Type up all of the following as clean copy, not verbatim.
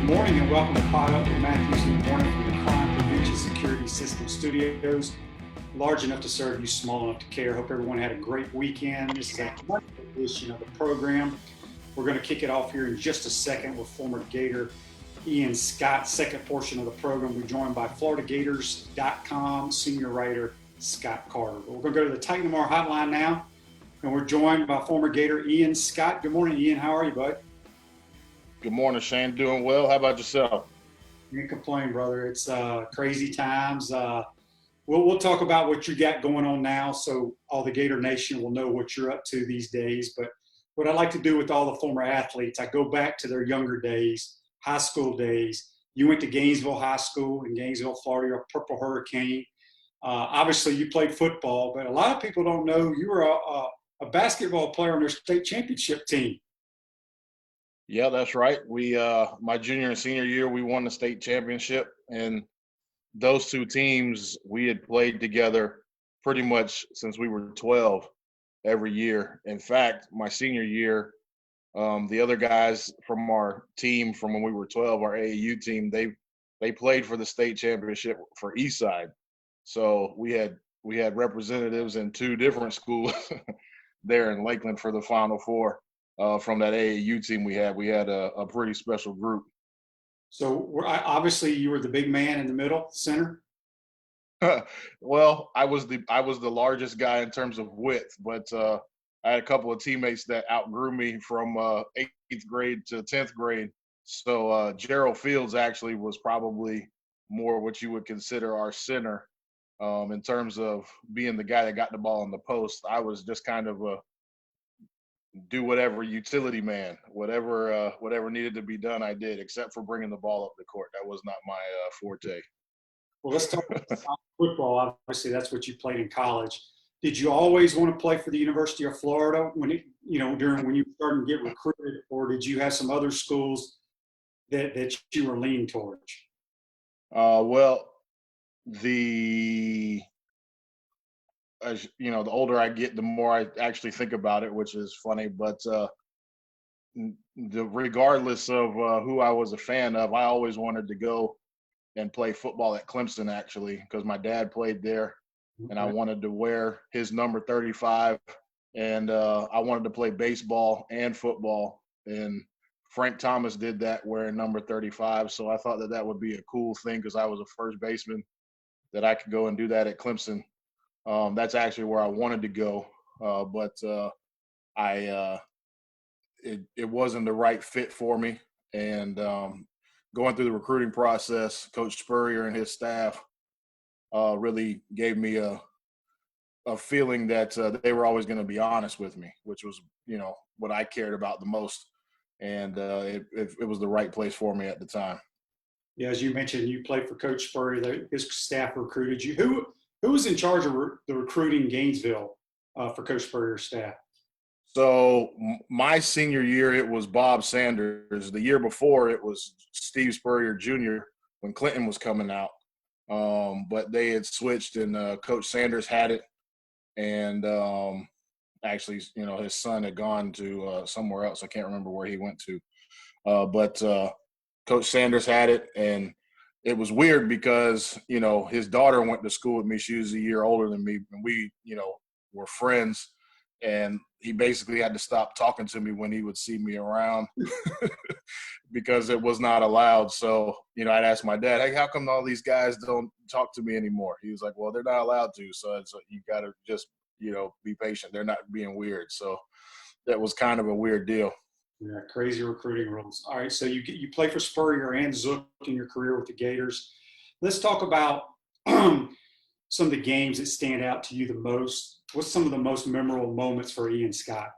morning and welcome to Pod Up with Matthews in the morning from the Crime Prevention Security System Studios. Large enough to serve you, small enough to care. Hope everyone had a great weekend. This is a Monday edition of the program. We're going to kick it off here in just a second with former Gator Ian Scott. Second portion of the program, we're joined by FloridaGators.com senior writer Scott Carter. But we're going to go to the Titan Tomorrow hotline now, and we're joined by former Gator Ian Scott. Good morning, Ian. How are you, bud? Good morning, Shane. Doing well. How about yourself? You can't complain, brother. It's crazy times. We'll talk about what you got going on now, so all the Gator Nation will know what you're up to these days. But what I like to do with all the former athletes, I go back to their younger days, high school days. You went to Gainesville High School in Gainesville, Florida. You're a Purple Hurricane. Obviously, you played football, but a lot of people don't know you were a basketball player on their state championship team. Yeah, that's right. We my junior and senior year, we won the state championship, and those two teams we had played together pretty much since we were 12 every year. In fact, my senior year, the other guys from our team from when we were 12, our AAU team, they played for the state championship for Eastside. So we had representatives in two different schools there in Lakeland for the Final Four. From that AAU team we had a pretty special group. So obviously you were the big man in the middle, center. Well, I was the largest guy in terms of width, but I had a couple of teammates that outgrew me from 8th grade to 10th grade. So Gerald Fields actually was probably more what you would consider our center in terms of being the guy that got the ball in the post. I was just kind of a do whatever utility man, whatever needed to be done, I did, except for bringing the ball up the court. That was not my forte. Well, let's talk about football. Obviously, that's what you played in college. Did you always want to play for the University of Florida when you were starting to get recruited, or did you have some other schools that you were leaning towards? Well, as you know, the older I get, the more I actually think about it, which is funny. But regardless of who I was a fan of, I always wanted to go and play football at Clemson, actually, because my dad played there, and I wanted to wear his number 35, and I wanted to play baseball and football. And Frank Thomas did that wearing number 35, so I thought that would be a cool thing because I was a first baseman that I could go and do that at Clemson. That's actually where I wanted to go, but it wasn't the right fit for me. And going through the recruiting process, Coach Spurrier and his staff really gave me a feeling that they were always going to be honest with me, which was what I cared about the most, and it was the right place for me at the time. Yeah, as you mentioned, you played for Coach Spurrier. His staff recruited you. Who was in charge of the recruiting in Gainesville for Coach Spurrier's staff? So my senior year, it was Bob Sanders. The year before, it was Steve Spurrier Jr. when Clinton was coming out. But they had switched, and Coach Sanders had it. And actually, his son had gone to somewhere else. I can't remember where he went to. But Coach Sanders had it, and it was weird because, his daughter went to school with me. She was a year older than me, and we, were friends. And he basically had to stop talking to me when he would see me around because it was not allowed. So, I'd ask my dad, hey, how come all these guys don't talk to me anymore? He was like, well, they're not allowed to. So you got to just, be patient. They're not being weird. So that was kind of a weird deal. Yeah, crazy recruiting rules. All right, so you play for Spurrier and Zook in your career with the Gators. Let's talk about some of the games that stand out to you the most. What's some of the most memorable moments for Ian Scott?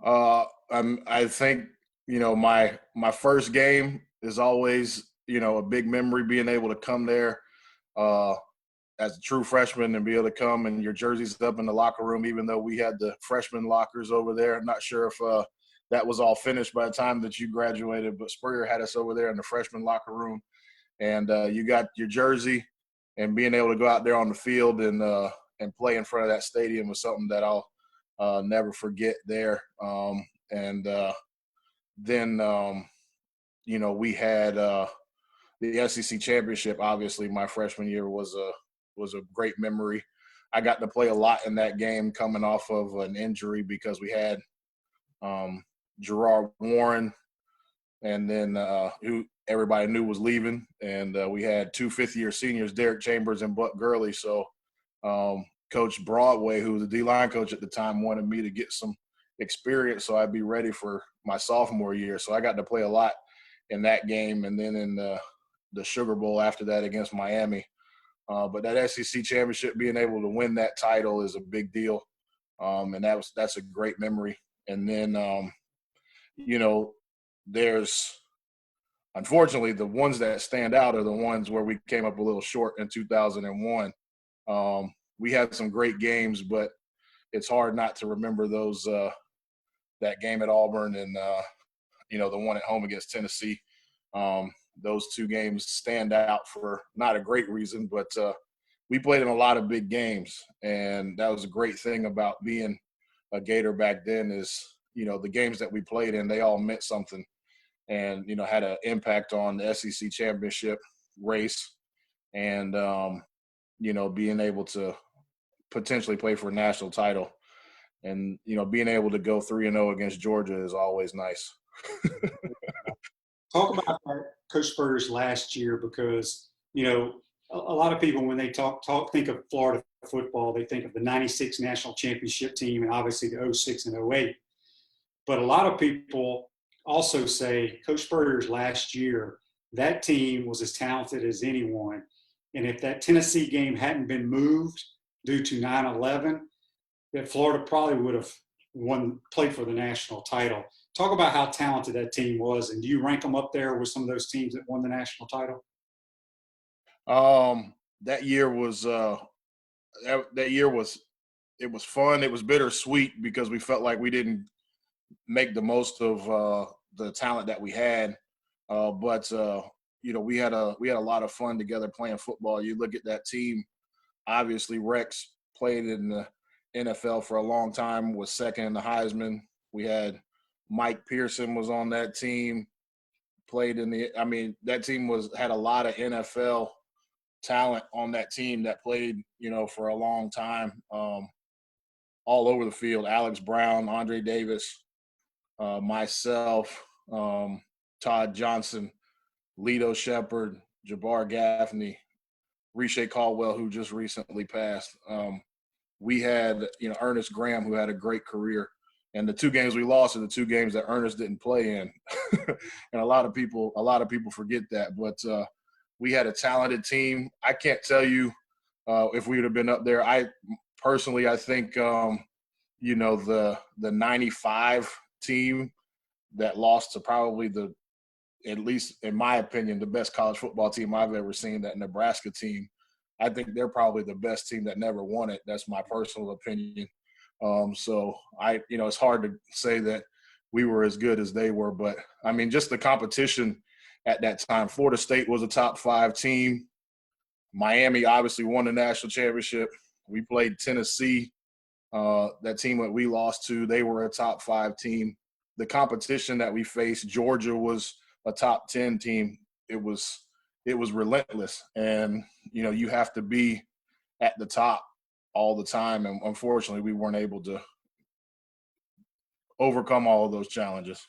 I think my first game is always a big memory, being able to come there as a true freshman and be able to come and your jersey's up in the locker room, even though we had the freshman lockers over there. I'm not sure if that was all finished by the time that you graduated, but Spurrier had us over there in the freshman locker room, and you got your jersey, and being able to go out there on the field and play in front of that stadium was something that I'll never forget there. Then we had the SEC championship. Obviously, my freshman year was a great memory. I got to play a lot in that game, coming off of an injury because we had Gerard Warren, and then who everybody knew was leaving, and we had two fifth-year seniors, Derek Chambers and Buck Gurley. So Coach Broadway, who was the D-line coach at the time, wanted me to get some experience so I'd be ready for my sophomore year. So I got to play a lot in that game, and then in the Sugar Bowl after that against Miami. But that SEC championship, being able to win that title is a big deal, and that's a great memory. And then there's unfortunately the ones that stand out are the ones where we came up a little short in 2001. We had some great games, but it's hard not to remember those that game at Auburn and the one at home against Tennessee. Those two games stand out for not a great reason, but we played in a lot of big games, and that was a great thing about being a Gator back then is, the games that we played in, they all meant something and, had an impact on the SEC championship race and, being able to potentially play for a national title and, being able to go 3-0 against Georgia is always nice. Talk about Coach Spurrier's last year because, a lot of people, when they think of Florida football, they think of the 96 national championship team and obviously the 06 and 08. But a lot of people also say Coach Spurrier's last year, that team was as talented as anyone. And if that Tennessee game hadn't been moved due to 9/11, that Florida probably would have played for the national title. Talk about how talented that team was, and do you rank them up there with some of those teams that won the national title? That year was it was fun. It was bittersweet because we felt like we didn't make the most of the talent that we had. But we had a lot of fun together playing football. You look at that team. Obviously, Rex played in the NFL for a long time, was second in the Heisman. We had Mike Pearson was on that team, that team had a lot of NFL talent on that team that played, for a long time, all over the field. Alex Brown, Andre Davis, myself, Todd Johnson, Lito Shepard, Jabbar Gaffney, Rishe Caldwell, who just recently passed. We had, Ernest Graham, who had a great career. And the two games we lost are the two games that Ernest didn't play in. And a lot of people forget that. But we had a talented team. I can't tell you if we would have been up there. I think, the 95 team that lost to probably at least in my opinion, the best college football team I've ever seen, that Nebraska team. I think they're probably the best team that never won it. That's my personal opinion. So it's hard to say that we were as good as they were, but just the competition at that time. Florida State was a top 5 team. Miami obviously won the national championship. We played Tennessee. That team that we lost to, they were a top 5 team. The competition that we faced, Georgia was a top 10 team. It was relentless, and you have to be at the top all the time, and unfortunately we weren't able to overcome all of those challenges.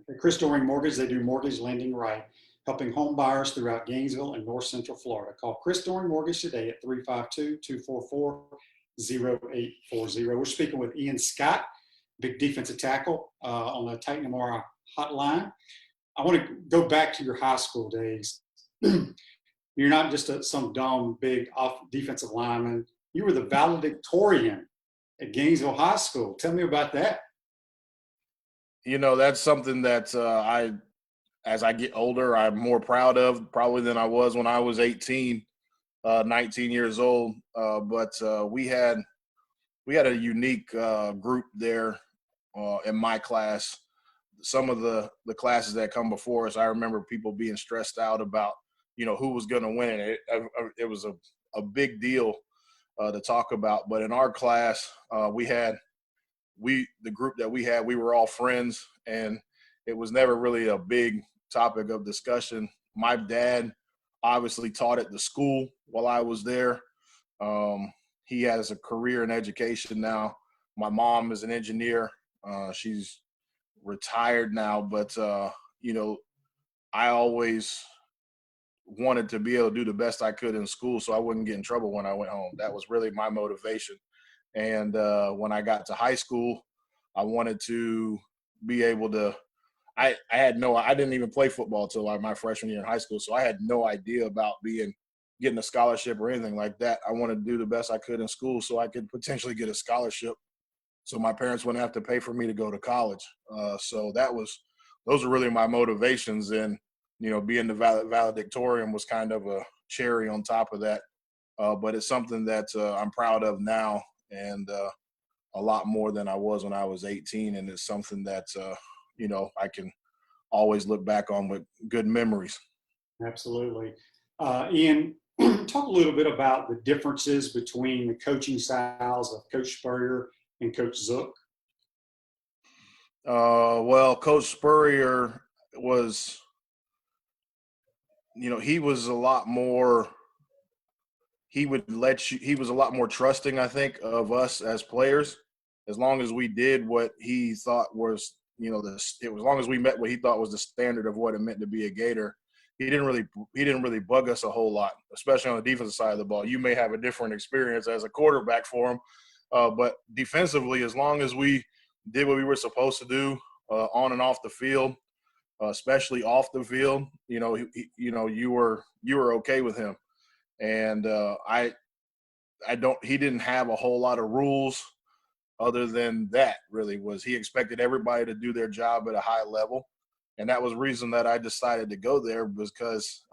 At Chris Doring Mortgage, they do mortgage lending right, helping home buyers throughout Gainesville and North Central Florida. Call Chris Doring Mortgage today at 352-244-0840. We're speaking with Ian Scott, big defensive tackle on the Titan Amara hotline. I want to go back to your high school days. You're not just some dumb, big defensive lineman. You were the valedictorian at Gainesville High School. Tell me about that. That's something that as I get older, I'm more proud of probably than I was when I was 18, 19 years old. But we had a unique group there in my class. Some of the classes that come before us, I remember people being stressed out about, who was going to win. It was a big deal to talk about. But in our class, the group that we had, we were all friends, and it was never really a big topic of discussion. My dad obviously taught at the school while I was there. He has a career in education now. My mom is an engineer. She's retired now, but I always wanted to be able to do the best I could in school so I wouldn't get in trouble when I went home. That was really my motivation. And when I got to high school, I wanted to be able to. I didn't even play football till like my freshman year in high school, so I had no idea about getting a scholarship or anything like that. I wanted to do the best I could in school so I could potentially get a scholarship, so my parents wouldn't have to pay for me to go to college. So those were really my motivations, and being the valedictorian was kind of a cherry on top of that. But it's something that I'm proud of now, and a lot more than I was when I was 18. And it's something that, I can always look back on with good memories. Absolutely. Ian, talk a little bit about the differences between the coaching styles of Coach Spurrier and Coach Zook. Well, Coach Spurrier was, he was a lot more – he was a lot more trusting, I think, of us as players, as long as we did what he thought was, as long as we met what he thought was the standard of what it meant to be a Gator. He didn't really bug us a whole lot, especially on the defensive side of the ball. You may have a different experience as a quarterback for him, but defensively, as long as we did what we were supposed to do on and off the field, especially off the field, you were okay with him. And he didn't have a whole lot of rules other than that. Really, was he expected everybody to do their job at a high level. And that was the reason that I decided to go there, because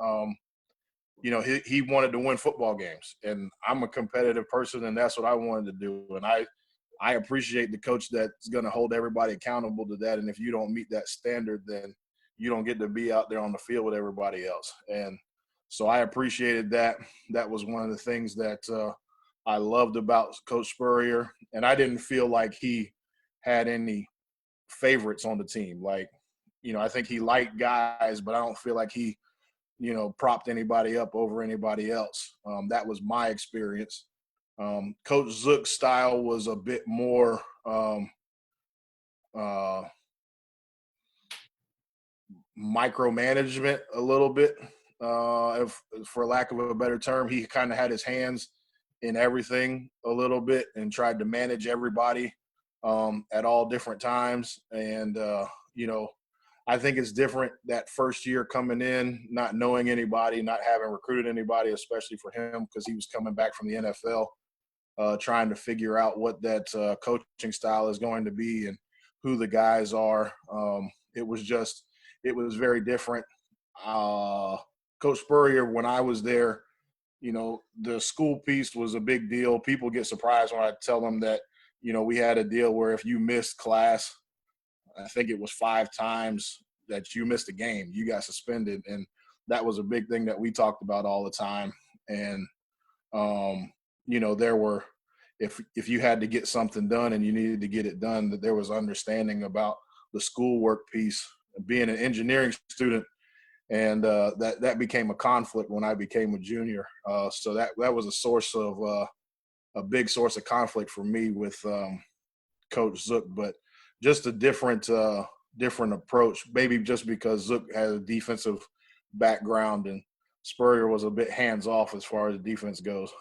he wanted to win football games, and I'm a competitive person, and that's what I wanted to do. And I appreciate the coach that's going to hold everybody accountable to that. And if you don't meet that standard, then you don't get to be out there on the field with everybody else. And so I appreciated that. That was one of the things that I loved about Coach Spurrier. And I didn't feel like he had any favorites on the team. Like, I think he liked guys, but I don't feel like he, propped anybody up over anybody else. That was my experience. Coach Zook's style was a bit more micromanagement, a little bit, for lack of a better term. He kind of had his hands in everything a little bit and tried to manage everybody at all different times. And, I think it's different that first year coming in, not knowing anybody, not having recruited anybody, especially for him, because he was coming back from the NFL, trying to figure out what that coaching style is going to be and who the guys are. It was very different. Coach Spurrier, when I was there, the school piece was a big deal. People get surprised when I tell them that, we had a deal where if you missed class, I think it was 5 times that you missed a game, you got suspended. And that was a big thing that we talked about all the time. And, there were, if you had to get something done and you needed to get it done, that there was understanding about the schoolwork piece, being an engineering student. And that became a conflict when I became a junior. So that was a big source of conflict for me with Coach Zook. But just a different approach, maybe just because Zook has a defensive background and Spurrier was a bit hands-off as far as defense goes.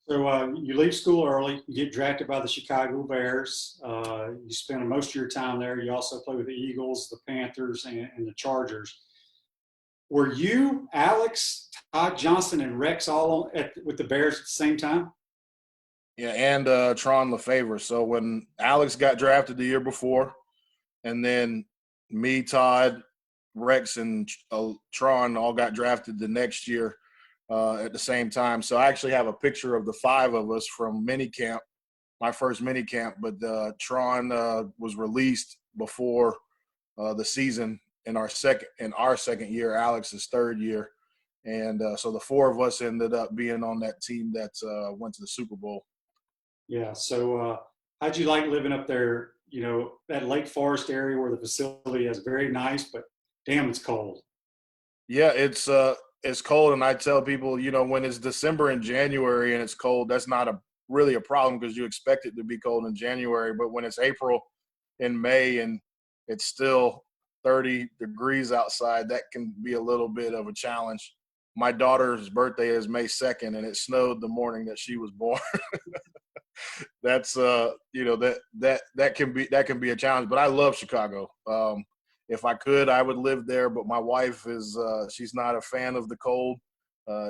So you leave school early, you get drafted by the Chicago Bears. You spend most of your time there. You also play with the Eagles, the Panthers, and the Chargers. Were you, Alex, Todd Johnson, and Rex all with the Bears at the same time? Yeah, and Tron LeFevre. So when Alex got drafted the year before, and then me, Todd, Rex, and Tron all got drafted the next year at the same time. So I actually have a picture of the 5 of us from minicamp, my first minicamp. But Tron was released before the season in our second year, Alex's third year. And so the 4 of us ended up being on that team that went to the Super Bowl. Yeah. So how'd you like living up there, that Lake Forest area where the facility is very nice, but Damn, it's cold. Yeah, it's cold, and I tell people, when it's December and January and it's cold, that's not really a problem because you expect it to be cold in January. But when it's April and May and it's still 30 degrees outside, that can be a little bit of a challenge. My daughter's birthday is May 2nd, and it snowed the morning that she was born. That's that can be a challenge. But I love Chicago. If I could, I would live there. But my wife is she's not a fan of the cold.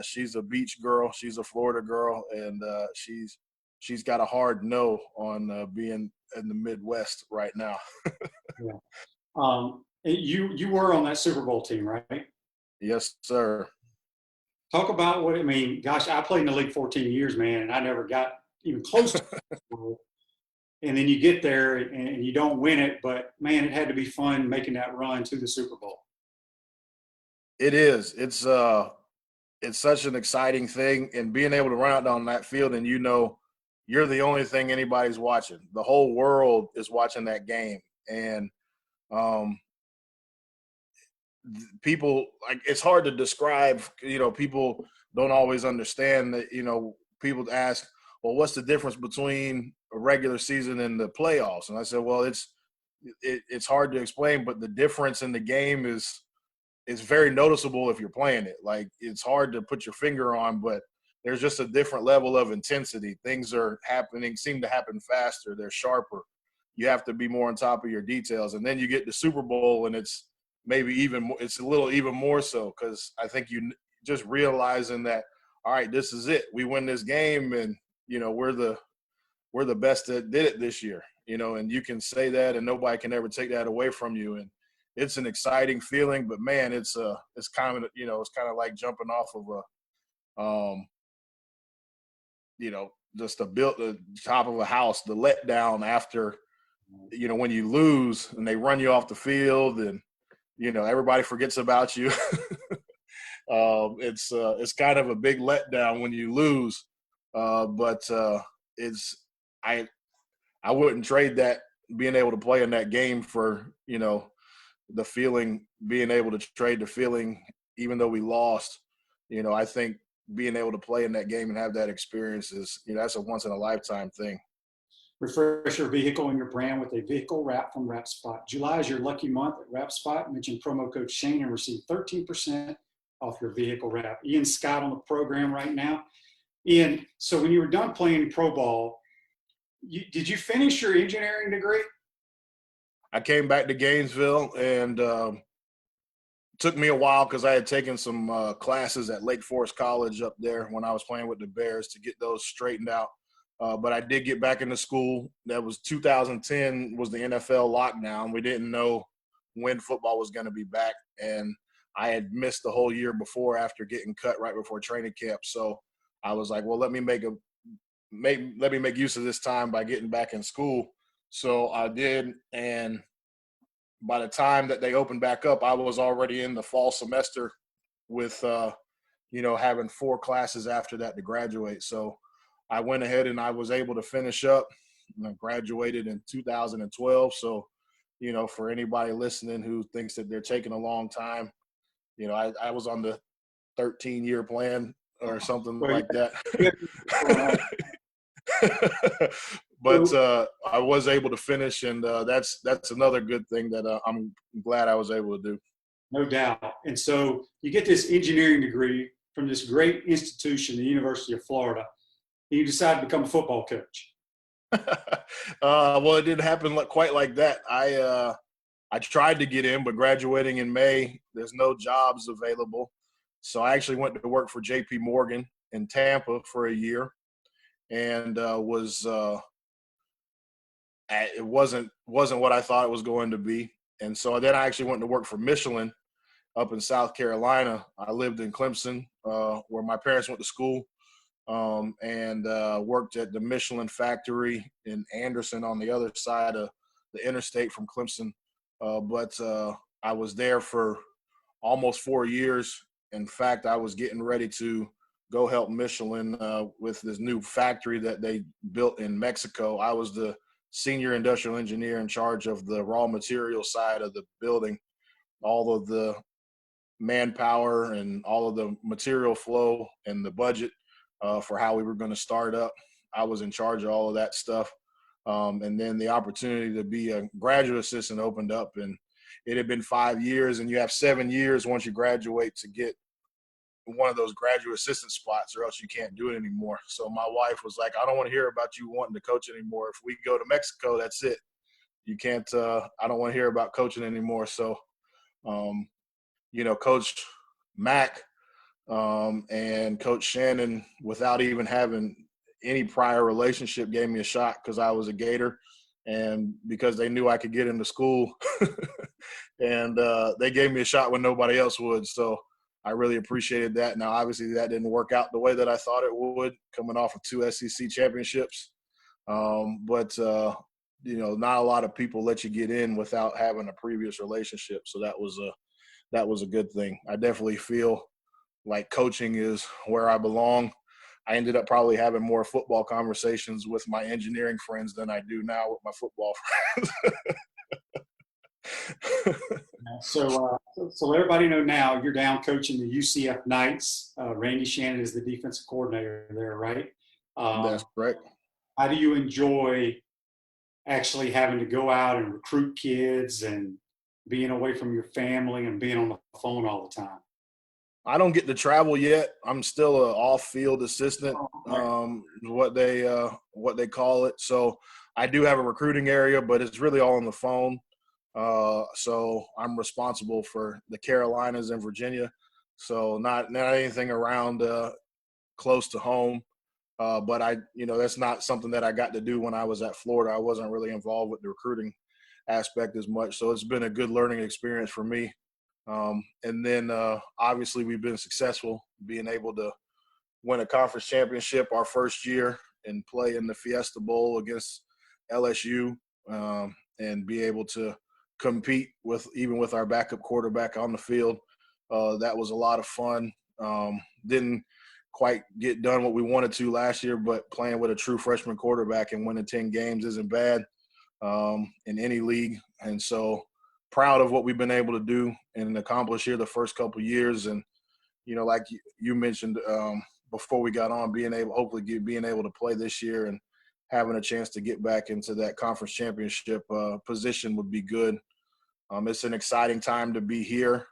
She's a beach girl. She's a Florida girl, and she's got a hard no on being in the Midwest right now. Yeah. You were on that Super Bowl team, right? Yes, sir. Talk about what it mean. Gosh, I played in the league 14 years, man, and I never got even close to it. And then you get there and you don't win it, but man, it had to be fun making that run to the Super Bowl. It is. It's such an exciting thing, and being able to run out on that field and you're the only thing anybody's watching. The whole world is watching that game, and um, people, like, it's hard to describe. People don't always understand that. People ask, well, what's the difference between a regular season and the playoffs? And I said, well, it's hard to explain, but the difference in the game is very noticeable if you're playing it. Like, it's hard to put your finger on, but there's just a different level of intensity. Things seem to happen faster. They're sharper. You have to be more on top of your details. And then you get the Super Bowl, and it's maybe even more, it's a little even more so, because I think you just realizing that, all right, this is it. We win this game, and we're the best that did it this year. And you can say that, and nobody can ever take that away from you. And it's an exciting feeling, but man, it's kind of like jumping off of just the top of a house, the letdown after, when you lose and they run you off the field, and everybody forgets about you. It's kind of a big letdown when you lose, but it's I wouldn't trade that, being able to play in that game, for the feeling, being able to trade the feeling, even though we lost. I think being able to play in that game and have that experience is, that's a once in a lifetime thing. Refresh your vehicle and your brand with a vehicle wrap from WrapSpot. July is your lucky month at WrapSpot. Mention promo code Shane and receive 13% off your vehicle wrap. Ian Scott on the program right now. Ian, so when you were done playing pro ball, did you finish your engineering degree? I came back to Gainesville, and took me a while because I had taken some classes at Lake Forest College up there when I was playing with the Bears to get those straightened out. But I did get back into school. That was 2010 was the NFL lockdown. We didn't know when football was going to be back, and I had missed the whole year before after getting cut right before training camp. So I was like, well, let me make use of this time by getting back in school. So I did, and by the time that they opened back up, I was already in the fall semester with, having 4 classes after that to graduate. So I went ahead and I was able to finish up, and I graduated in 2012. So, for anybody listening who thinks that they're taking a long time, I was on the 13-year plan or something like that. But I was able to finish, and that's another good thing that I'm glad I was able to do. No doubt. And so you get this engineering degree from this great institution, the University of Florida, and you decide to become a football coach. Well, it didn't happen quite like that. I tried to get in, but graduating in May, there's no jobs available. So I actually went to work for J.P. Morgan in Tampa for a year, and it wasn't what I thought it was going to be. And so then I actually went to work for Michelin up in South Carolina. I lived in Clemson, where my parents went to school, and worked at the Michelin factory in Anderson on the other side of the interstate from Clemson. But I was there for almost 4 years. In fact, I was getting ready to go help Michelin with this new factory that they built in Mexico. I was the senior industrial engineer in charge of the raw material side of the building. all of the manpower and all of the material flow and the budget for how we were going to start up. I was in charge of all of that stuff. And then the opportunity to be a graduate assistant opened up, and it had been 5 years, and you have 7 years once you graduate to get one of those graduate assistant spots, or else you can't do it anymore. So my wife was like, I don't want to hear about you wanting to coach anymore. If we go to Mexico, that's it. You can't, I don't want to hear about coaching anymore. So, Coach Mack and Coach Shannon, without even having any prior relationship, gave me a shot because I was a Gator and because they knew I could get into school. And they gave me a shot when nobody else would. So I really appreciated that. Now, obviously, that didn't work out the way that I thought it would, coming off of 2 SEC championships. But not a lot of people let you get in without having a previous relationship. So that was a good thing. I definitely feel like coaching is where I belong. I ended up probably having more football conversations with my engineering friends than I do now with my football friends. So let everybody know now you're down coaching the UCF Knights. Randy Shannon is the defensive coordinator there, right? That's correct. How do you enjoy actually having to go out and recruit kids and being away from your family and being on the phone all the time? I don't get to travel yet. I'm still an off-field assistant, what they call it. So I do have a recruiting area, but it's really all on the phone. So I'm responsible for the Carolinas and Virginia. So not anything around close to home. But that's not something that I got to do when I was at Florida. I wasn't really involved with the recruiting aspect as much. So it's been a good learning experience for me. And then obviously we've been successful being able to win a conference championship our first year and play in the Fiesta Bowl against LSU and be able to compete even with our backup quarterback on the field. That was a lot of fun. Didn't quite get done what we wanted to last year, but playing with a true freshman quarterback and winning 10 games isn't bad in any league. And so proud of what we've been able to do and accomplish here the first couple of years. And, like you mentioned before we got on, being able to play this year and having a chance to get back into that conference championship position would be good. It's an exciting time to be here.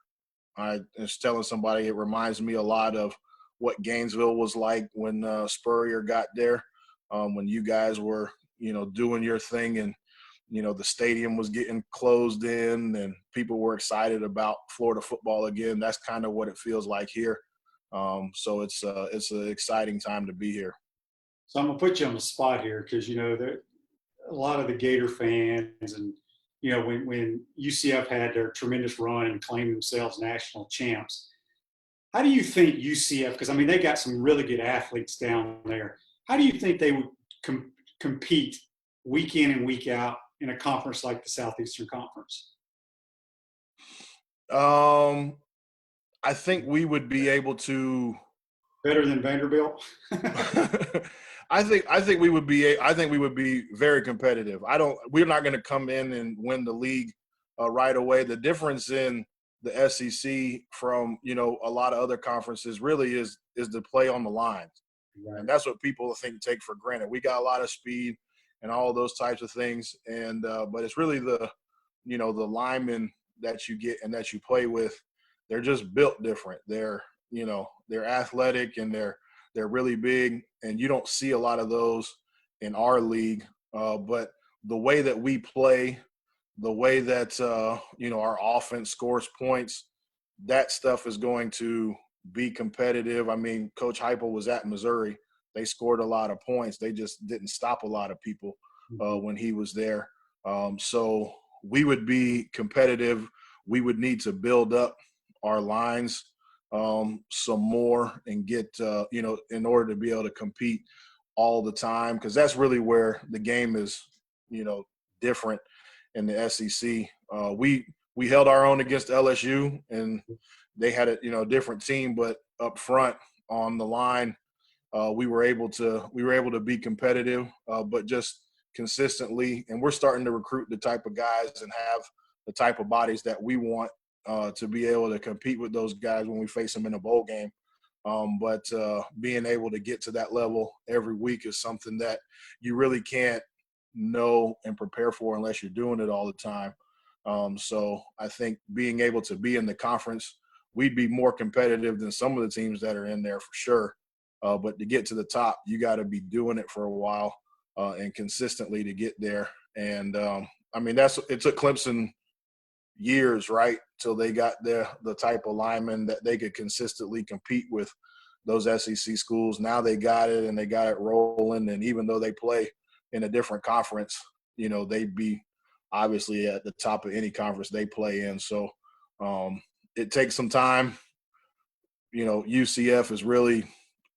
I was telling somebody it reminds me a lot of what Gainesville was like when Spurrier got there, when you guys were, doing your thing and, the stadium was getting closed in and people were excited about Florida football again. That's kind of what it feels like here. So it's an exciting time to be here. So I'm gonna put you on the spot here because a lot of the Gator fans and when UCF had their tremendous run and claimed themselves national champs. How do you think UCF? Because they got some really good athletes down there. How do you think they would compete week in and week out in a conference like the Southeastern Conference? I think we would be able to better than Vanderbilt. I think we would be very competitive. We're not going to come in and win the league right away. The difference in the SEC from a lot of other conferences really is the play on the line, right. And that's what people take for granted. We got a lot of speed and all of those types of things, and but it's really the linemen that you get and that you play with. They're just built different. They're athletic and they're really big, and you don't see a lot of those in our league. But the way that we play, the way that our offense scores points, that stuff is going to be competitive. Coach Heupel was at Missouri. They scored a lot of points. They just didn't stop a lot of people when he was there. So we would be competitive. We would need to build up our lines some more and get, in order to be able to compete all the time, because that's really where the game is, different in the SEC. We held our own against LSU, and they had a different team, but up front on the line, we were able to be competitive, but just consistently. And we're starting to recruit the type of guys and have the type of bodies that we want to be able to compete with those guys when we face them in a bowl game. But being able to get to that level every week is something that you really can't know and prepare for unless you're doing it all the time. So I think being able to be in the conference, we'd be more competitive than some of the teams that are in there for sure. But to get to the top, you got to be doing it for a while and consistently to get there. And I mean, it took Clemson years, right, till they got the type of linemen that they could consistently compete with those SEC schools. Now they got it, and they got it rolling. And even though they play in a different conference, you know, they'd be obviously at the top of any conference they play in. So it takes some time. You know, UCF is really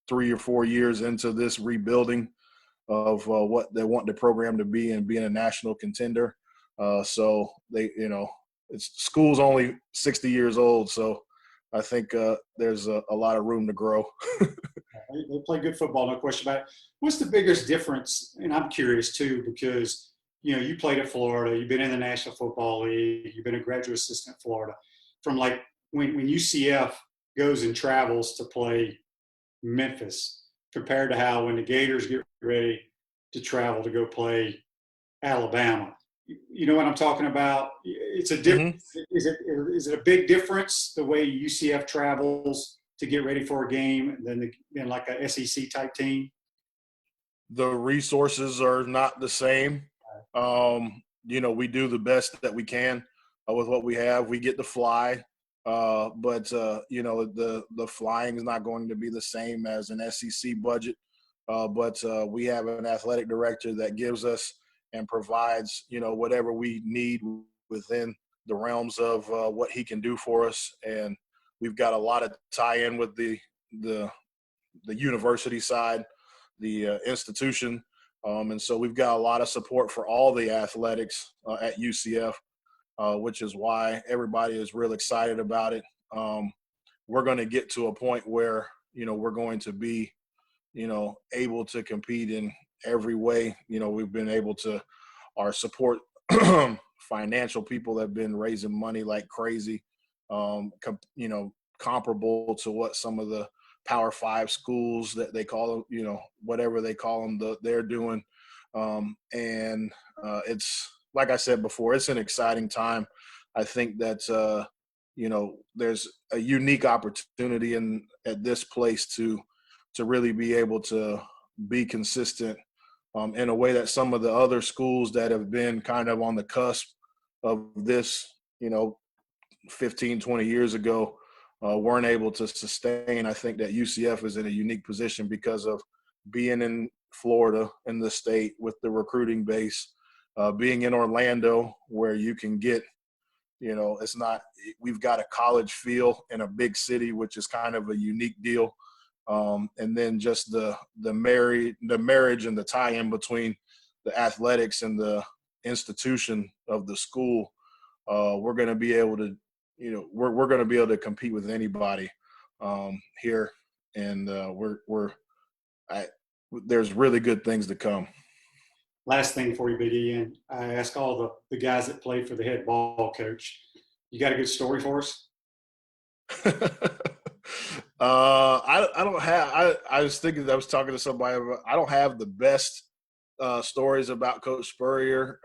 3 or 4 years into this rebuilding of what they want the program to be and being a national contender. So they, you know, school's only 60 years old. So I think there's a lot of room to grow. They play good football, no question about it. What's the biggest difference? And I'm curious too, because you know you played at Florida, you've been in the National Football League, you've been a graduate assistant at Florida. From like when UCF goes and travels to play Memphis, compared to how when the Gators get ready to travel to go play Alabama. You know what I'm talking about? It's a different. Mm-hmm. Is it a big difference the way UCF travels to get ready for a game than like a SEC type team? The resources are not the same. You know, we do the best that we can with what we have. We get to fly, but you know, the flying is not going to be the same as an SEC budget. But we have an athletic director that gives us and provides, you know, whatever we need within the realms of what he can do for us. And we've got a lot of tie-in with the university side, the institution. And so we've got a lot of support for all the athletics at UCF, which is why everybody is real excited about it. We're going to get to a point where, you know, we're going to be, you know, able to compete in every way. You know, we've been able to, our support financial people have been raising money like crazy, you know, comparable to what some of the Power 5 schools that they call them, you know, whatever they call them, they're doing. And it's, like I said before, it's an exciting time. I think that, you know, there's a unique opportunity at this place to really be able to be consistent in a way that some of the other schools that have been kind of on the cusp of this, you know, 15, 20 years ago weren't able to sustain. I think that UCF is in a unique position because of being in Florida, in the state with the recruiting base, being in Orlando where you can get, you know, it's not, we've got a college feel in a big city, which is kind of a unique deal. And then just the marriage and the tie-in between the athletics and the institution of the school, we're going to be able to, you know, we're going to be able to compete with anybody here, and there's really good things to come. Last thing for you, Big Ian, I ask all the guys that played for the head ball coach. You got a good story for us? I don't have. I was thinking. I was talking to somebody about. I don't have the best stories about Coach Spurrier,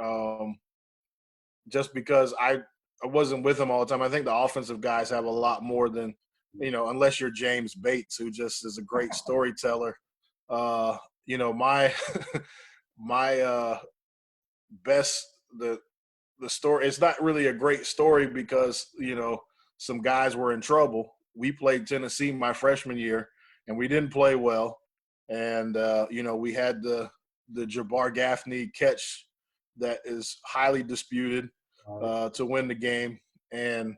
just because I wasn't with him all the time. I think the offensive guys have a lot more than, you know, unless you're James Bates, who just is a great storyteller. You know, my my best the story. It's not really a great story because, you know, some guys were in trouble. We played Tennessee my freshman year, and we didn't play well. And you know, we had the Jabbar Gaffney catch that is highly disputed to win the game. And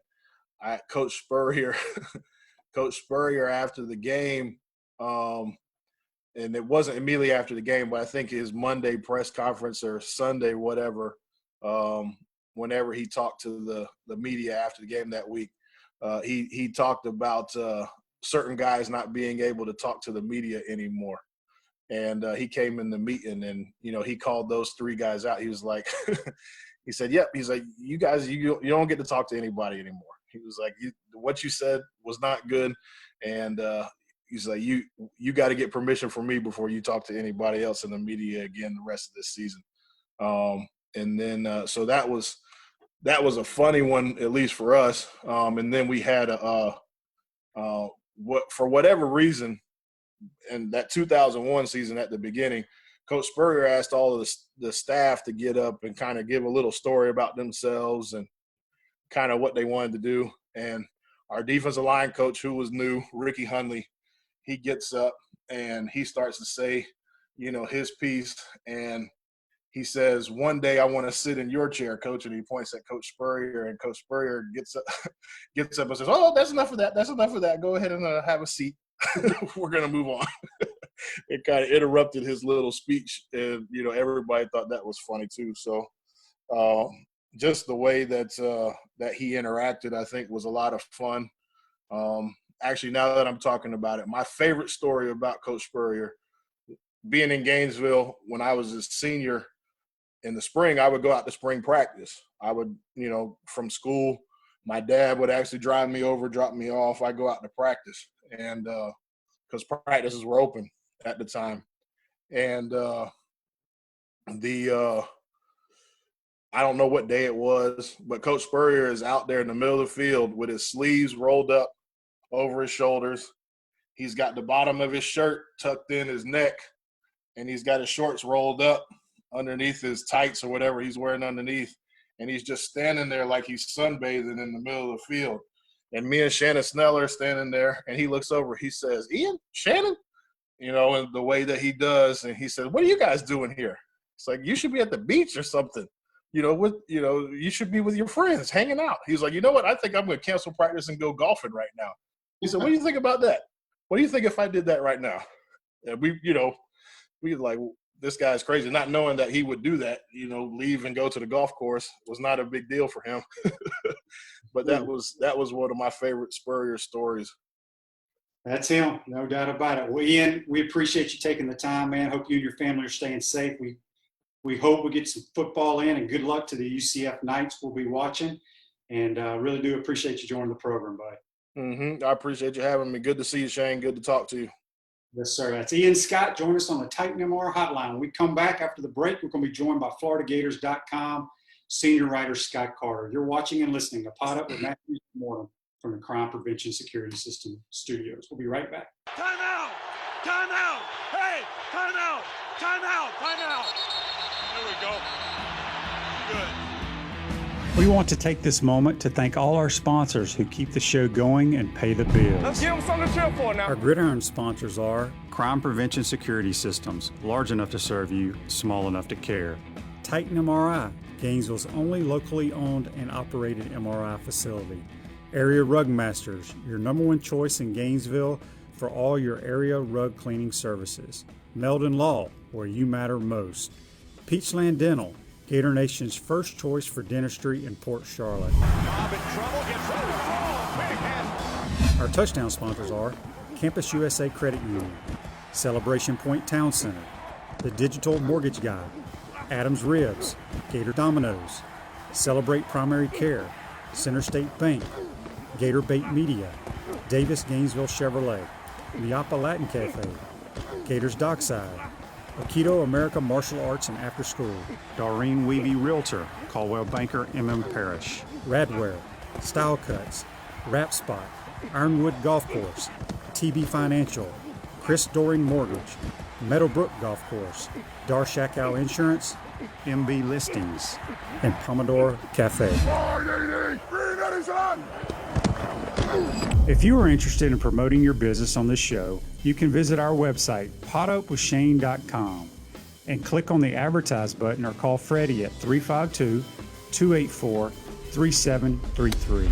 Coach Spurrier, Coach Spurrier after the game, and it wasn't immediately after the game, but I think his Monday press conference or Sunday, whatever, whenever he talked to the media after the game that week, he talked about certain guys not being able to talk to the media anymore. And he came in the meeting and, you know, he called those three guys out. He was like, he said, yep. He's like, you guys, you don't get to talk to anybody anymore. He was like, what you said was not good. And he's like, you got to get permission from me before you talk to anybody else in the media again the rest of this season. And then so that was a funny one, at least for us. And then we had for whatever reason, in that 2001 season at the beginning, Coach Spurrier asked all of the staff to get up and kind of give a little story about themselves and kind of what they wanted to do. And our defensive line coach, who was new, Ricky Hundley, he gets up and he starts to say, his piece. And he says, one day I want to sit in your chair, Coach. And he points at Coach Spurrier, and Coach Spurrier gets up and says, oh, that's enough of that. That's enough of that. Go ahead and have a seat. We're going to move on. It kind of interrupted his little speech. And, everybody thought that was funny too. So just the way that he interacted, I think, was a lot of fun. Actually, now that I'm talking about it, my favorite story about Coach Spurrier, being in Gainesville when I was a senior in the spring, I would go out to spring practice. I would, from school, my dad would actually drive me over, drop me off. I go out to practice, and because practices were open at the time. And I don't know what day it was, but Coach Spurrier is out there in the middle of the field with his sleeves rolled up over his shoulders. He's got the bottom of his shirt tucked in his neck, and he's got his shorts rolled up underneath his tights or whatever he's wearing underneath. And he's just standing there like he's sunbathing in the middle of the field. And me and Shannon Snell are standing there, and he looks over. He says, Ian, Shannon, and the way that he does. And he says, what are you guys doing here? It's like, you should be at the beach or something. You should be with your friends hanging out. He's like, you know what? I think I'm going to cancel practice and go golfing right now. He said, what do you think about that? What do you think if I did that right now? And we like, this guy's crazy. Not knowing that he would do that, leave and go to the golf course was not a big deal for him. But that was one of my favorite Spurrier stories. That's him, no doubt about it. Well, Ian, we appreciate you taking the time, man. Hope you and your family are staying safe. We hope we get some football in, and good luck to the UCF Knights we'll be watching. And really do appreciate you joining the program, bud. Mm-hmm. I appreciate you having me. Good to see you, Shane. Good to talk to you. Yes, sir. That's Ian Scott. Join us on the Titan MR hotline. When we come back after the break, we're going to be joined by FloridaGators.com senior writer Scott Carter. You're watching and listening to Pot Up with Matthew Morton from the Crime Prevention Security System Studios. We'll be right back. Time out! Time out! Hey! Time out! Time out! Time out! There we go. Good. We want to take this moment to thank all our sponsors who keep the show going and pay the bills. Let's give them something to cheer for now. Our gridiron sponsors are Crime Prevention Security Systems, large enough to serve you, small enough to care. Titan MRI, Gainesville's only locally owned and operated MRI facility. Area Rug Masters, your number one choice in Gainesville for all your area rug cleaning services. Meldon Law, where you matter most. Peachland Dental, Gator Nation's first choice for dentistry in Port Charlotte. Bob in trouble, gets rid of the ball. Big hit. Our touchdown sponsors are Campus USA Credit Union, Celebration Point Town Center, The Digital Mortgage Guide, Adams Ribs, Gator Dominoes, Celebrate Primary Care, Center State Bank, Gator Bait Media, Davis Gainesville Chevrolet, Miapa Latin Cafe, Gators Dockside, Aikido America Martial Arts and After School, Doreen Weavy Realtor, Caldwell Banker MM Parish, Radware, Style Cuts, Rap Spot, Ironwood Golf Course, TB Financial, Chris Doring Mortgage, Meadowbrook Golf Course, Darshakow Insurance, MB Listings, and Pomodoro Cafe. If you are interested in promoting your business on this show, you can visit our website, potupwithshane.com, and click on the Advertise button or call Freddie at 352-284-3733.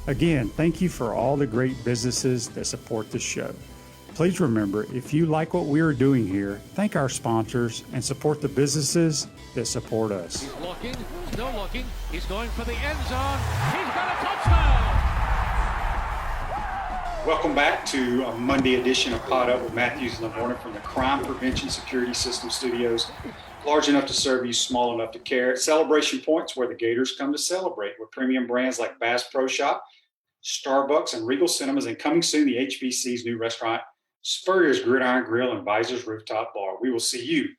Again, thank you for all the great businesses that support this show. Please remember, if you like what we are doing here, thank our sponsors and support the businesses that support us. He's looking, still looking, he's going for the end zone, he's got a touchdown! Welcome back to a Monday edition of Pod Up with Matthews in the Morning from the Crime Prevention Security System Studios. Large enough to serve you, small enough to care. Celebration Point's where the Gators come to celebrate with premium brands like Bass Pro Shop, Starbucks, and Regal Cinemas, and coming soon, the HBC's new restaurant, Spurrier's Gridiron Grill and Visor's Rooftop Bar. We will see you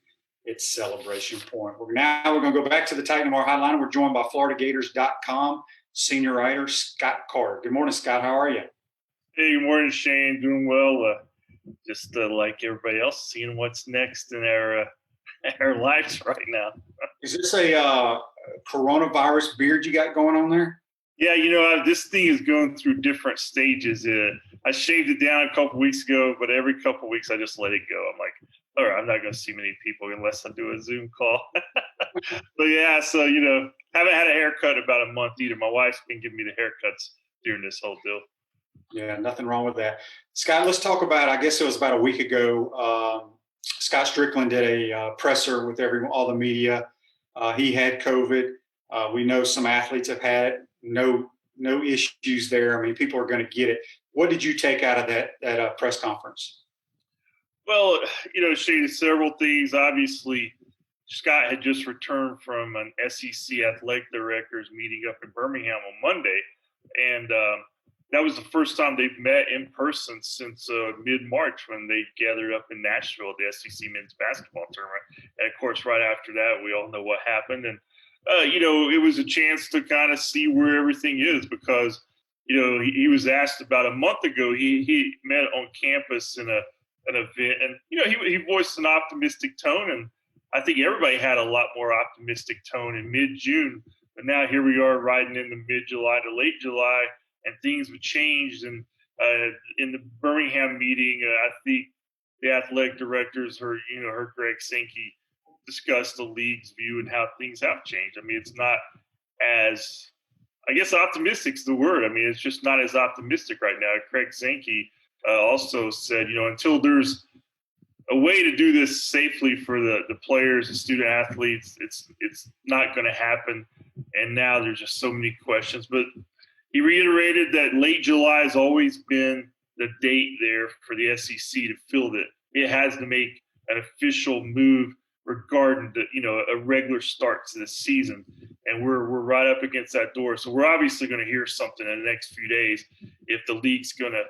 at Celebration Point. We're going to go back to the Titan Noir Hotline. We're joined by FloridaGators.com senior writer Scott Carter. Good morning, Scott. How are you? Hey, good morning, Shane. Doing well. Just like everybody else, seeing what's next in our lives right now. Is this a coronavirus beard you got going on there? Yeah, this thing is going through different stages. I shaved it down a couple weeks ago, but every couple weeks I just let it go. I'm like, all right, I'm not going to see many people unless I do a Zoom call. But yeah, so, haven't had a haircut in about a month either. My wife's been giving me the haircuts during this whole deal. Yeah, nothing wrong with that. Scott, let's talk about, I guess it was about a week ago, Scott Strickland did a presser with all the media. He had COVID. We know some athletes have had it. No issues there. I mean, people are going to get it. What did you take out of that press conference? Well, Shane, several things. Obviously, Scott had just returned from an SEC athletic directors meeting up in Birmingham on Monday. And that was the first time they've met in person since mid-March when they gathered up in Nashville at the SEC men's basketball tournament. And, of course, right after that, we all know what happened. And, it was a chance to kind of see where everything is because, he was asked about a month ago. He met on campus in an event. And, he voiced an optimistic tone. And I think everybody had a lot more optimistic tone in mid-June. But now here we are riding into mid-July to late July. And things have changed. And in the Birmingham meeting, I think the athletic directors, heard Greg Sankey, discussed the league's view and how things have changed. I mean, it's not as, I guess, optimistic's the word. I mean, it's just not as optimistic right now. Craig Sankey also said, until there's a way to do this safely for the players and student athletes, it's not going to happen. And now there's just so many questions. But he reiterated that late July has always been the date there for the SEC to feel that it has to make an official move regarding a regular start to the season. And we're right up against that door. So we're obviously going to hear something in the next few days if the league's going to,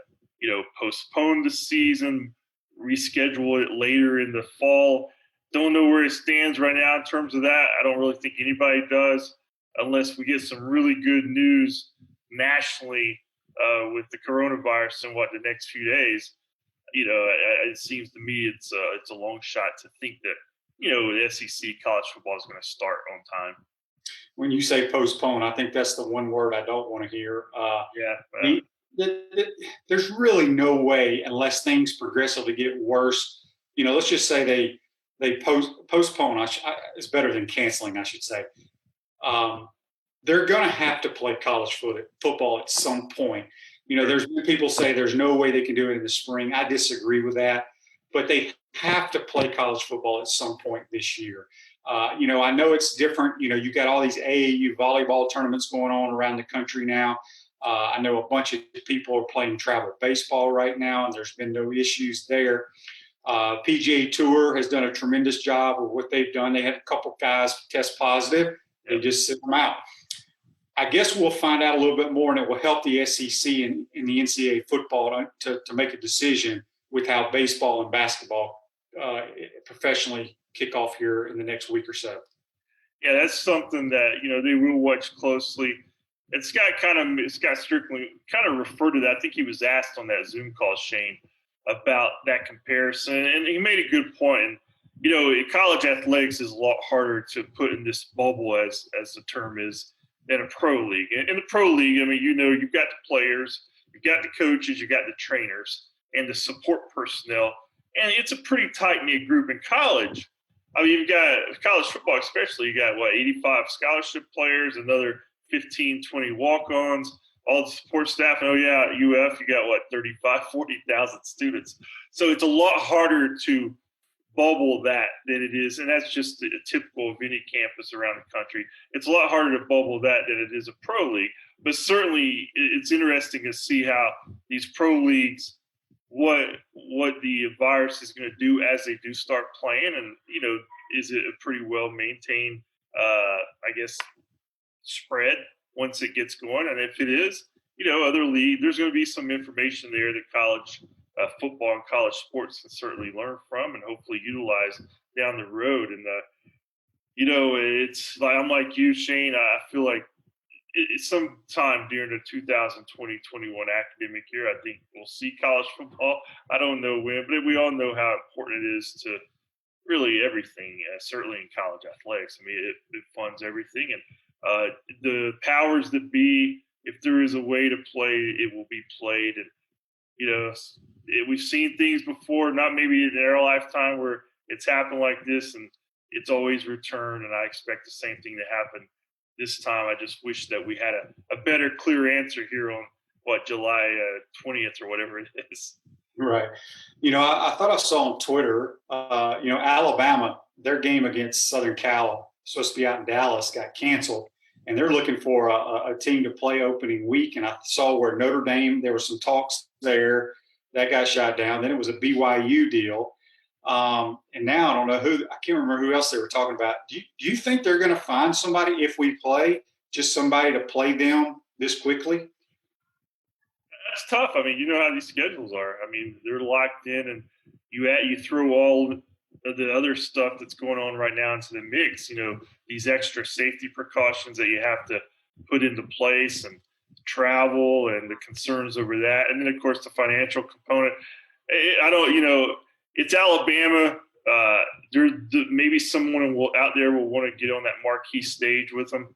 postpone the season, reschedule it later in the fall. Don't know where it stands right now in terms of that. I don't really think anybody does unless we get some really good news nationally with the coronavirus in the next few days. It seems to me it's a long shot to think that the SEC college football is going to start on time. When you say postpone, I think that's the one word I don't want to hear. There's really no way, unless things progressively get worse. Let's just say they postpone. It's better than canceling, I should say. They're going to have to play college football at some point. There's people say there's no way they can do it in the spring. I disagree with that, but they have to play college football at some point this year. I know it's different. You got all these AAU volleyball tournaments going on around the country now. I know a bunch of people are playing travel baseball right now, and there's been no issues there. PGA Tour has done a tremendous job with what they've done. They had a couple guys test positive. They just sit them out. I guess we'll find out a little bit more, and it will help the SEC and the NCAA football to make a decision with how baseball and basketball professionally kick off here in the next week or so. Yeah, that's something that, they will watch closely. And Scott Strickland kind of referred to that. I think he was asked on that Zoom call, Shane, about that comparison. And he made a good point. And, college athletics is a lot harder to put in this bubble, as the term is, than a pro league. In the pro league, I mean, you've got the players, you've got the coaches, you've got the trainers, and the support personnel. And it's a pretty tight-knit group. In college, I mean, you've got college football especially, you got, 85 scholarship players, another 15, 20 walk-ons, all the support staff. And, at UF, you got, 35, 40,000 students. So it's a lot harder to bubble that than it is, and that's just typical of any campus around the country. It's a lot harder to bubble that than it is a pro league. but certainly it's interesting to see how these pro leagues, what the virus is going to do as they do start playing, and is it a pretty well maintained, I guess, spread once it gets going? And if it is, other league, there's going to be some information there that college football and college sports can certainly learn from and hopefully utilize down the road. And it's like, I'm like you, Shane. I feel like it's sometime during the 2020-21 academic year, I think we'll see college football. I don't know when, but we all know how important it is to really everything, certainly in college athletics. I mean, it funds everything. And the powers that be, if there is a way to play, it will be played. And, we've seen things before, not maybe in our lifetime, where it's happened like this and it's always returned. And I expect the same thing to happen this time. I just wish that we had a better, clear answer here on July 20th or whatever it is. Right. I thought I saw on Twitter, Alabama, their game against Southern Cal, supposed to be out in Dallas, got canceled. And they're looking for a team to play opening week. And I saw where Notre Dame, there were some talks there. That got shot down. Then it was a BYU deal. And now I don't know I can't remember who else they were talking about. Do you think they're going to find somebody if we play, just somebody to play them this quickly? That's tough. I mean, you know how these schedules are. I mean, they're locked in, and you throw all of the other stuff that's going on right now into the mix. These extra safety precautions that you have to put into place, and travel, and the concerns over that, and then of course the financial component. It's Alabama. Maybe someone out there will want to get on that marquee stage with them,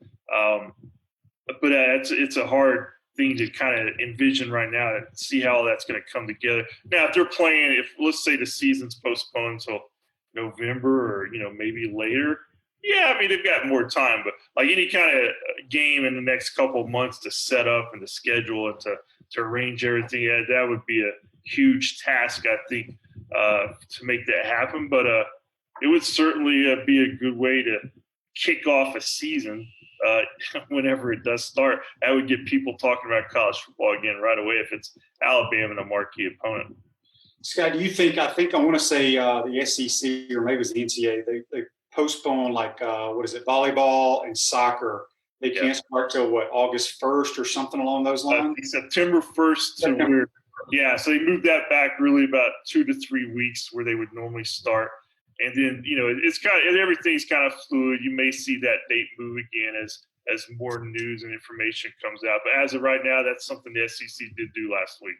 but it's a hard thing to kind of envision right now to see how that's going to come together. Now, if they're playing, if let's say the season's postponed until November or maybe later, yeah, I mean they've got more time. But like any kind of game in the next couple of months to set up and to schedule and to arrange everything, that would be a huge task, I think, to make that happen. But it would certainly be a good way to kick off a season whenever it does start. That would get people talking about college football again right away if it's Alabama and a marquee opponent. Scott, do you think, I want to say the SEC or maybe it was the NCAA, they postponed volleyball and soccer. They can't start till August 1st or something along those lines? September 1st so they moved that back really about 2 to 3 weeks where they would normally start. And then, it's everything's kind of fluid. You may see that date move again as more news and information comes out. But as of right now, that's something the SEC did do last week.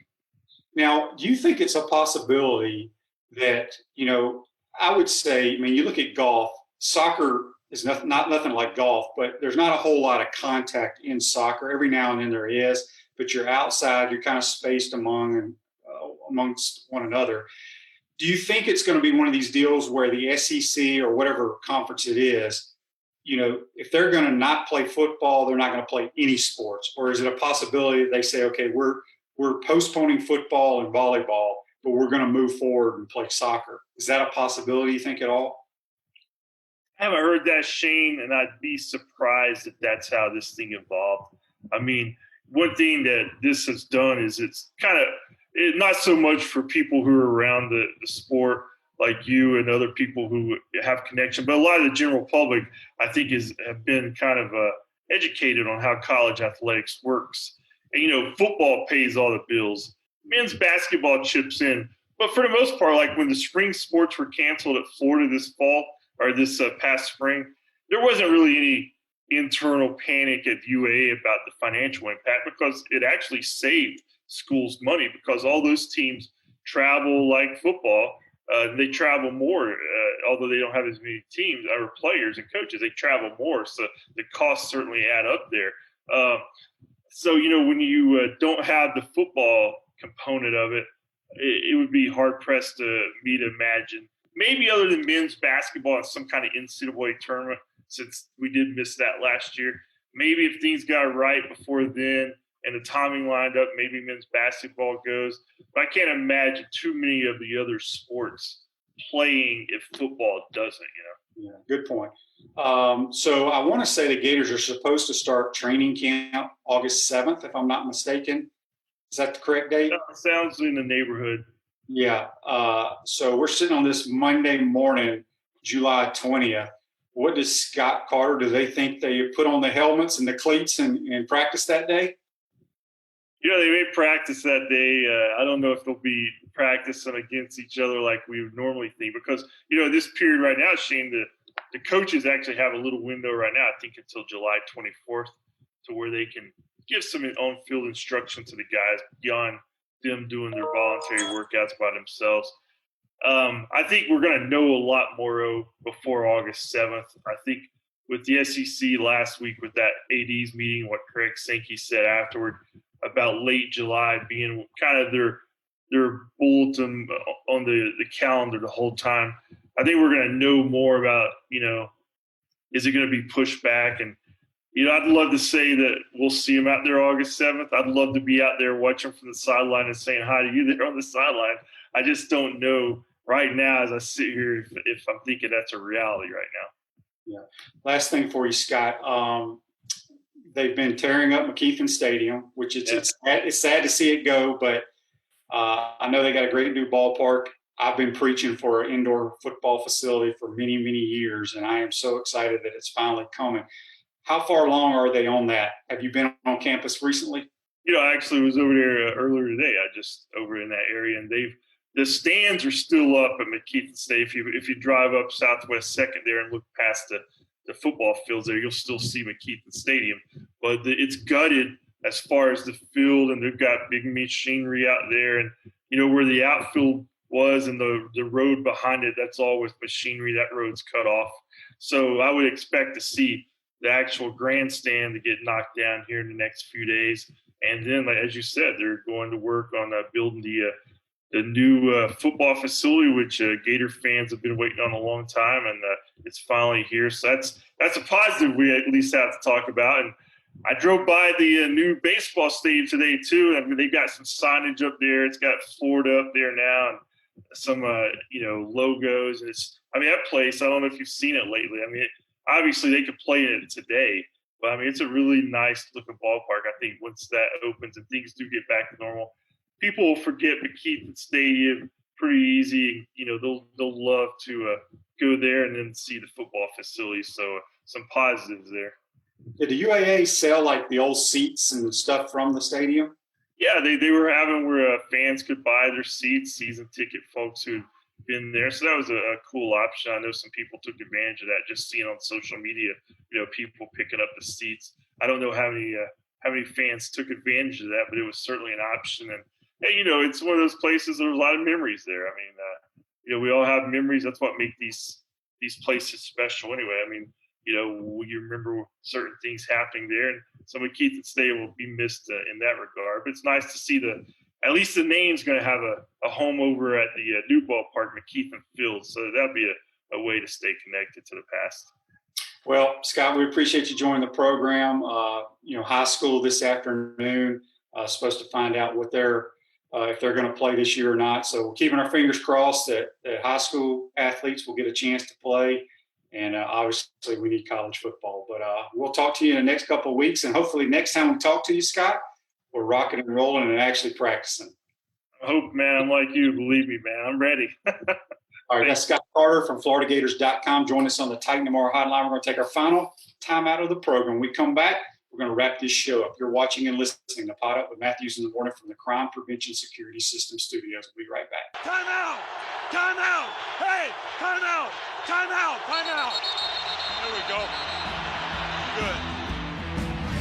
Now, do you think it's a possibility that, I would say, you look at golf, soccer is not nothing like golf, but there's not a whole lot of contact in soccer. Every now and then there is, but you're outside, you're kind of spaced amongst one another. Do you think it's going to be one of these deals where the SEC or whatever conference it is, if they're going to not play football, they're not going to play any sports? Or is it a possibility that they say, okay, we're postponing football and volleyball, but we're going to move forward and play soccer? Is that a possibility, you think, at all? I haven't heard that, Shane, and I'd be surprised if that's how this thing evolved. I mean, one thing that this has done is it's kind of not so much for people who are around the sport like you and other people who have connection, but a lot of the general public, I think, have been kind of educated on how college athletics works. And, football pays all the bills. Men's basketball chips in. But for the most part, like when the spring sports were canceled at Florida this fall or this past spring, there wasn't really any internal panic at UAA about the financial impact because it actually saved schools money because all those teams travel like football. They travel more, although they don't have as many teams or players and coaches. They travel more, so the costs certainly add up there. So, when you don't have the football component of it, it would be hard-pressed me to imagine. Maybe other than men's basketball in some kind of NCAA tournament, since we did miss that last year. Maybe if things got right before then and the timing lined up, maybe men's basketball goes. But I can't imagine too many of the other sports playing if football doesn't, Yeah, good point. So I want to say the Gators are supposed to start training camp August 7th, if I'm not mistaken. Is that the correct date? Sounds in the neighborhood. Yeah. So we're sitting on this Monday morning, July 20th. What does Scott Carter, do they think they put on the helmets and the cleats and practice that day? They may practice that day. I don't know if they'll be practicing against each other like we would normally think because, this period right now, Shane, the coaches actually have a little window right now, I think until July 24th, to where they can give some on-field instruction to the guys beyond them doing their voluntary workouts by themselves. I think we're going to know a lot more before August 7th. I think with the SEC last week with that AD's meeting, what Craig Sankey said afterward about late July being kind of their bulletin on the calendar the whole time. I think we're going to know more about, is it going to be pushed back? And, I'd love to say that we'll see him out there August 7th. I'd love to be out there watching from the sideline and saying hi to you there on the sideline. I just don't know right now as I sit here if I'm thinking that's a reality right now. Yeah. Last thing for you, Scott. They've been tearing up McKeithen Stadium, which it's sad to see it go, but I know they got a great new ballpark. I've been preaching for an indoor football facility for many, many years, and I am so excited that it's finally coming. How far along are they on that? Have you been on campus recently? I actually was over there earlier today. I just over in that area, and the stands are still up at McKeithen Stadium. If you drive up Southwest Second there and look past the football fields there, you'll still see McKeithen Stadium. But it's gutted as far as the field, and they've got big machinery out there. And, where the outfield was and the road behind it, that's all with machinery. That road's cut off. So I would expect to see the actual grandstand to get knocked down here in the next few days. And then, as you said, they're going to work on building the new football facility, which Gator fans have been waiting on a long time, and it's finally here. So that's a positive we at least have to talk about. And I drove by the new baseball stadium today too. I mean, they've got some signage up there. It's got Florida up there now, and some logos. And that place. I don't know if you've seen it lately. Obviously they could play in it today, but it's a really nice looking ballpark. I think once that opens and things do get back to normal, people will forget McKeithen Stadium pretty easy. They'll love to go there and then see the football facility. So some positives there. Did the UAA sell like the old seats and stuff from the stadium? Yeah, they were having where fans could buy their seats, season ticket folks who'd been there. So that was a cool option. I know some people took advantage of that, just seeing on social media, people picking up the seats. I don't know how many fans took advantage of that, but it was certainly an option. And it's one of those places. There's a lot of memories there. We all have memories. That's what make these places special. Anyway, you remember certain things happening there, and some of McKeithen Stadium will be missed in that regard. But it's nice to see at least the name's going to have a home over at the new ballpark, McKeithen Field. So that'll be a way to stay connected to the past. Well, Scott, we appreciate you joining the program. High school this afternoon, supposed to find out what if they're going to play this year or not. So we're keeping our fingers crossed that high school athletes will get a chance to play. And obviously we need college football. But we'll talk to you in the next couple of weeks. And hopefully next time we talk to you, Scott, we're rocking and rolling and actually practicing. I hope, man. I'm like you. Believe me, man. I'm ready. All right, that's Scott Carter from FloridaGators.com. Join us on the Titan Tomorrow Hotline. We're going to take our final time out of the program. When we come back, we're going to wrap this show up. You're watching and listening to Pot Up with Matthews in the Morning from the Crime Prevention Security System Studios. We'll be right back. Time out! Time out! Hey! Time out! Time out! Time out! There we go. Good.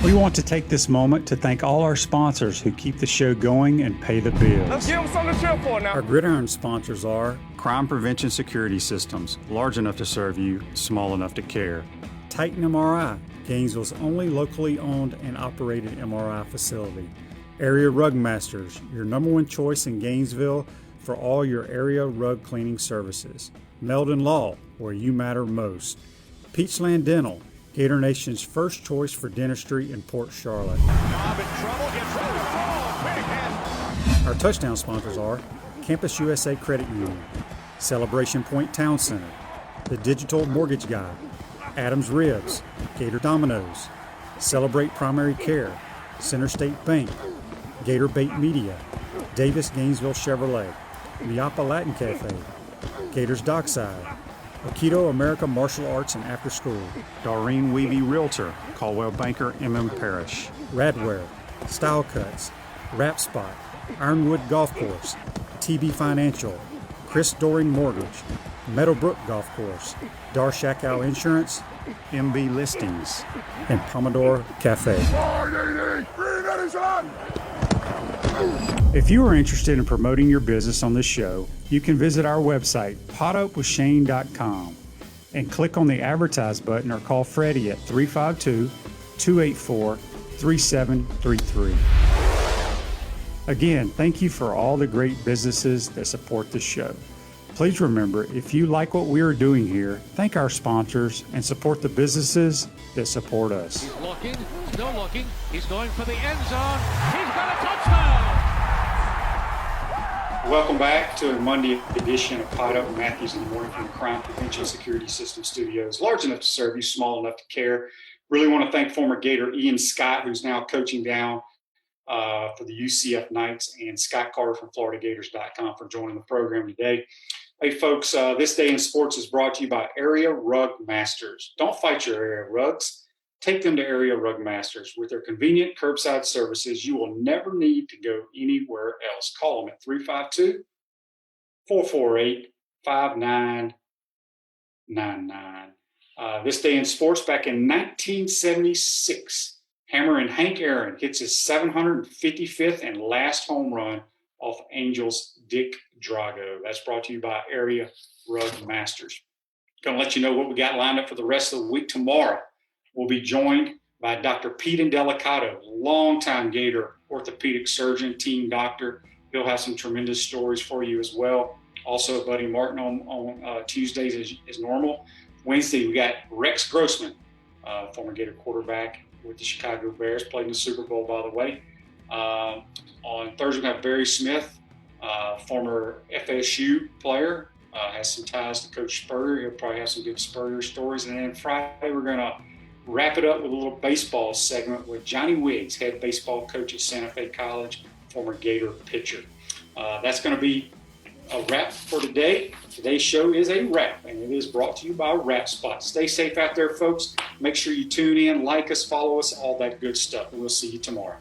We want to take this moment to thank all our sponsors who keep the show going and pay the bills. Let's give them something to cheer for now. Our gridiron sponsors are Crime Prevention Security Systems, large enough to serve you, small enough to care. Titan MRI, Gainesville's only locally owned and operated MRI facility. Area Rug Masters, your number one choice in Gainesville for all your area rug cleaning services. Meldon Law, where you matter most. Peachland Dental, Gator Nation's first choice for dentistry in Port Charlotte. Our touchdown sponsors are Campus USA Credit Union, Celebration Point Town Center, The Digital Mortgage Guide, Adams Ribs, Gator Dominoes, Celebrate Primary Care, Center State Bank, Gator Bait Media, Davis Gainesville Chevrolet, Miapa Latin Cafe, Gators Dockside, Aikido America Martial Arts and After School, Doreen Weavy Realtor, Caldwell Banker, MM Parish, Radware, Style Cuts, Wrap Spot, Ironwood Golf Course, TB Financial, Chris Doring Mortgage, Meadowbrook Golf Course, Darshakow Insurance, MB Listings, and Pomodoro Cafe. If you are interested in promoting your business on this show, you can visit our website, potupwithshane.com, and click on the Advertise button or call Freddie at 352-284-3733. Again, thank you for all the great businesses that support this show. Please remember, if you like what we are doing here, thank our sponsors and support the businesses that support us. He's looking, still looking. He's going for the end zone. He's got a touchdown. Welcome back to a Monday edition of Pod Up with Matthews in the Morning from the Crime Prevention Security System Studios. Large enough to serve you, small enough to care. Really want to thank former Gator Ian Scott, who's now coaching down for the UCF Knights, and Scott Carter from FloridaGators.com for joining the program today. Hey, folks, this day in sports is brought to you by Area Rug Masters. Don't fight your area rugs. Take them to Area Rug Masters. With their convenient curbside services, you will never need to go anywhere else. Call them at 352-448-5999. This day in sports, back in 1976, Hammer and Hank Aaron hits his 755th and last home run off Angels' Dick Drago. That's brought to you by Area Rug Masters. Going to let you know what we got lined up for the rest of the week. Tomorrow, we'll be joined by Dr. Pete Indelicato, longtime Gator orthopedic surgeon, team doctor. He'll have some tremendous stories for you as well. Also, Buddy Martin on Tuesdays as normal. Wednesday, we got Rex Grossman, former Gator quarterback with the Chicago Bears, played in the Super Bowl, by the way. On Thursday, we have Barry Smith, former FSU player, has some ties to Coach Spurrier. He'll probably have some good Spurrier stories. And then Friday, we're going to wrap it up with a little baseball segment with Johnny Wiggs, head baseball coach at Santa Fe College, former Gator pitcher. That's going to be a wrap for today. Today's show is a wrap, and it is brought to you by Wrap Spot. Stay safe out there, folks. Make sure you tune in, like us, follow us, all that good stuff. And we'll see you tomorrow.